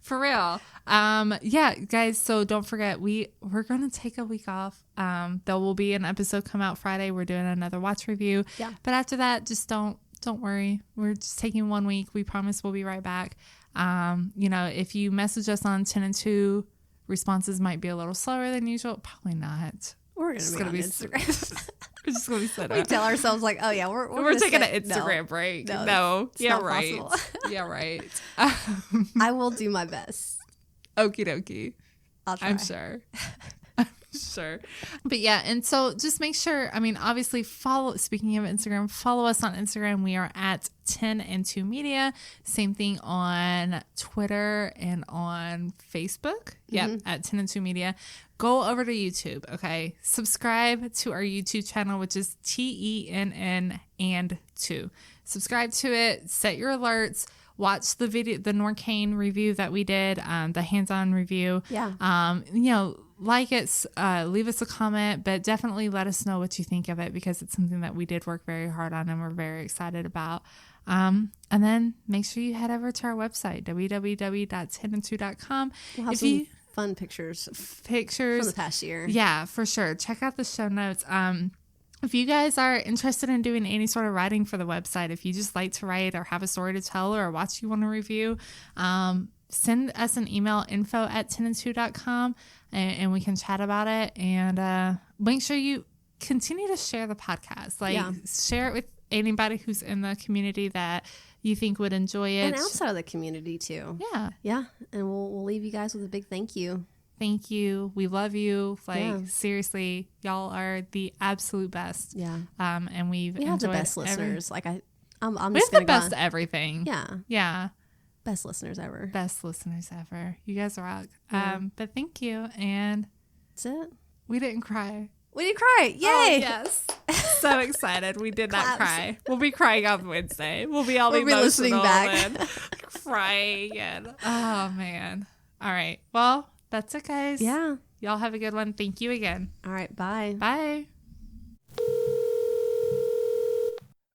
For real. Yeah, guys. So don't forget, we're gonna take a week off. There will be an episode come out Friday. We're doing another watch review. Yeah, but after that, just don't worry. We're just taking 1 week. We promise we'll be right back. If you message us on 10 and 2, responses might be a little slower than usual. Probably not. We're gonna be on Instagram. We're just gonna be set up. We tell ourselves like, oh yeah, we're taking an Instagram break. No. Yeah, right. Yeah, right. I will do my best. Okie dokie. I'll try. I'm sure. Sure. But yeah, and so just make sure, obviously speaking of Instagram, follow us on Instagram. We are at 10 and 2 Media. Same thing on Twitter and on Facebook. Yep, at 10 and 2 Media. Go over to YouTube, okay? Subscribe to our YouTube channel, which is TENN and 2. Subscribe to it, set your alerts. Watch the video, the Norcane review that we did, the hands-on review. Yeah. Like it, leave us a comment, but definitely let us know what you think of it because it's something that we did work very hard on and we're very excited about. And then make sure you head over to our website, www.tenand2.com. We'll have some fun pictures from the past year. Yeah, for sure. Check out the show notes. If you guys are interested in doing any sort of writing for the website, if you just like to write or have a story to tell or a watch you want to review, send us an email, info@tenand2.com, and we can chat about it. And make sure you continue to share the podcast. Share it with anybody who's in the community that you think would enjoy it. And outside of the community, too. Yeah. Yeah. And we'll leave you guys with a big thank you. Thank you. We love you. Seriously, y'all are the absolute best. Yeah. And we have the best listeners. I'm we just have the best everything. Yeah. Yeah. Best listeners ever. Best listeners ever. You guys rock. Yeah. But thank you. And that's it. We didn't cry. We didn't cry. Yay. Oh, yes. So excited. We did not cry. We'll be crying on Wednesday. We'll be all listening back. And crying. And, oh, man. All right. Well, that's it, guys. Yeah. Y'all have a good one. Thank you again. All right. Bye. Bye.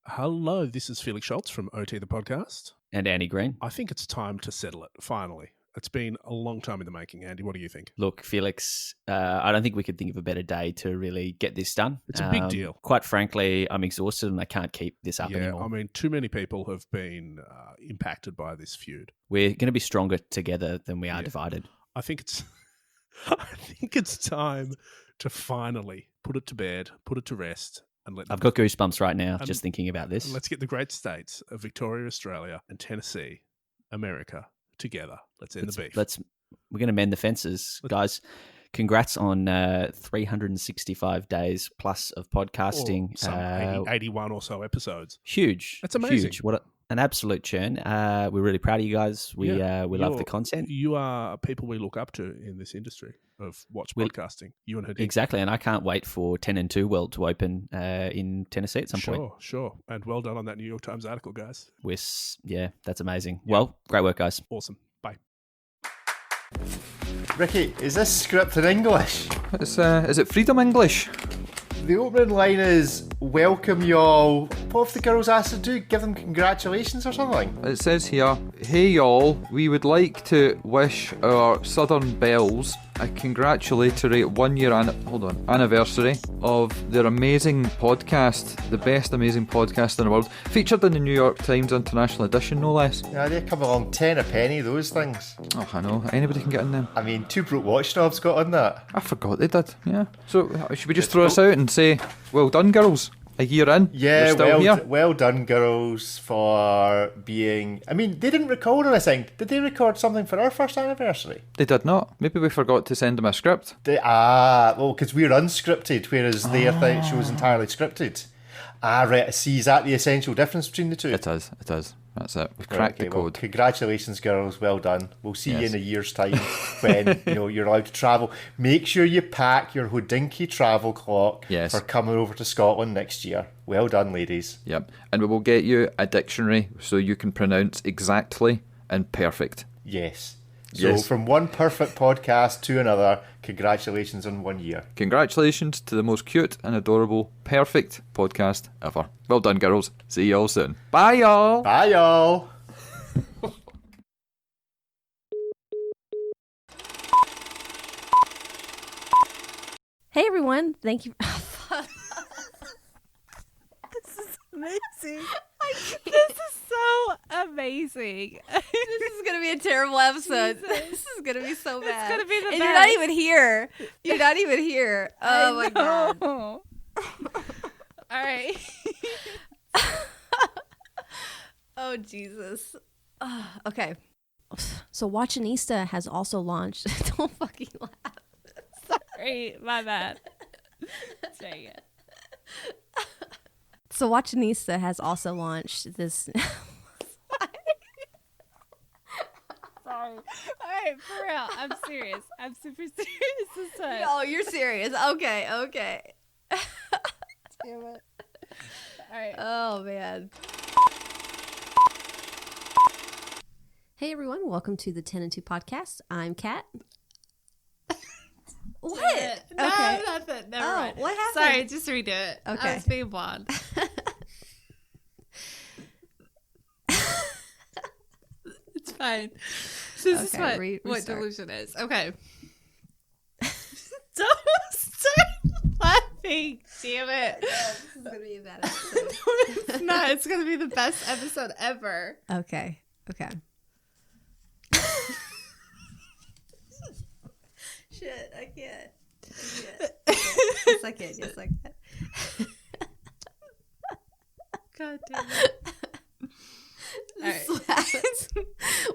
Hello, this is Felix Schultz from OT the Podcast. And Andy Green. I think it's time to settle it, finally. It's been a long time in the making. Andy, what do you think? Look, Felix, I don't think we could think of a better day to really get this done. It's a big deal. Quite frankly, I'm exhausted and I can't keep this up anymore. Too many people have been impacted by this feud. We're going to be stronger together than we are divided. I think it's time to finally put it to bed, put it to rest. I've got goosebumps right now just thinking about this. Let's get the great states of Victoria, Australia, and Tennessee, America, together. Let's end the beef. We're going to mend the fences, guys. Congrats on 365 days plus of podcasting. 81 or so episodes. Huge. That's amazing. Huge. What an absolute churn. We're really proud of you guys. We love the content. You are people we look up to in this industry of watch podcasting. You and Hadim. Exactly, and I can't wait for 10 and 2 World to open in Tennessee at some point. Sure. And well done on that New York Times article, guys. That's amazing. Yeah. Well, great work, guys. Awesome. Bye. Ricky, is this script in English? Is it Freedom English? The opening line is, welcome y'all. What have the girls asked to do? Give them congratulations or something? It says here, hey y'all, we would like to wish our Southern Belles a congratulatory 1 year anniversary of their amazing podcast, the best amazing podcast in the world, featured in the New York Times International Edition, no less. Yeah, they come along 10 a penny, those things. Oh, I know. Anybody can get in them. Two Broke Watch Snobs got on that. I forgot they did, yeah. So, should we just throw this out and say, well done, girls? A year in. Yeah, We're still here. Well done, girls, for being... I mean, they didn't record anything. Did they record something for our first anniversary? They did not. Maybe we forgot to send them a script. Well, because we're unscripted, whereas their show was entirely scripted. Right. See, is that the essential difference between the two? It is. That's it. We've cracked the code. Well, congratulations, girls. Well done. We'll see you in a year's time when you're allowed to travel. Make sure you pack your Hodinky travel clock for coming over to Scotland next year. Well done, ladies. Yep. And we will get you a dictionary so you can pronounce exactly and perfect. Yes. So from one perfect podcast to another, congratulations on 1 year. Congratulations to the most cute and adorable, perfect podcast ever. Well done, girls. See you all soon. Bye, y'all. Bye, y'all. Hey, everyone. Thank you. This is amazing. This is so amazing. This is going to be a terrible episode. This is going to be so bad. It's going to be the best. You're not even here. You're not even here. Oh, my God. All right. Oh, Jesus. Okay. So Watchinista has also launched... Don't fucking laugh. Sorry, my bad. Dang it. So Watchinista has also launched this... Sorry. All right, for real. I'm serious. I'm super serious this time. Oh, you're serious. Okay. Damn it. All right. Oh, man. Hey, everyone. Welcome to the 10 and 2 podcast. I'm Kat. What? No, okay. nothing. Never mind. What happened? Sorry, just redo it. Okay. I was being blonde. It's fine. This is what delusion is. Okay. Don't start laughing. Damn it. This is going to be a bad episode. It's not. It's going to be the best episode ever. Okay. Shit, I can't. Yes, I can. God damn it. All right.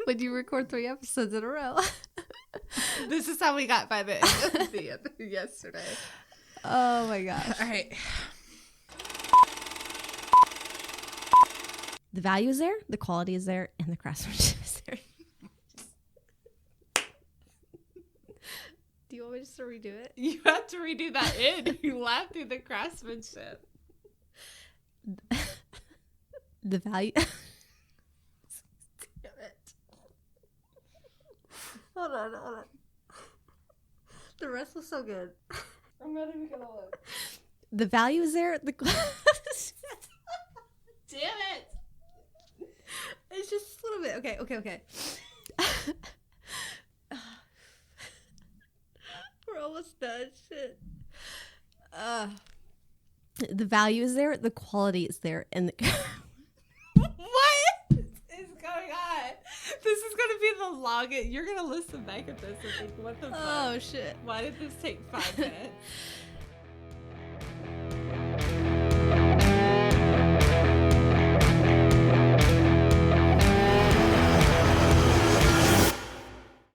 When you record 3 episodes in a row. This is how we got by the end of the yesterday. Oh my gosh. All right. The value is there, the quality is there, and the craftsmanship is there. Do you want me just to redo it? You have to redo that in. You laughed through the craftsmanship. The value... Damn it. Hold on. The rest was so good. I'm not even gonna look. The value is there. Damn it. It's just a little bit. Okay. We're almost done. Shit. The value is there. The quality is there. And What is going on? This is going to be the longest. You're going to listen back at this and think, what the fuck? Oh, shit. Why did this take 5 minutes?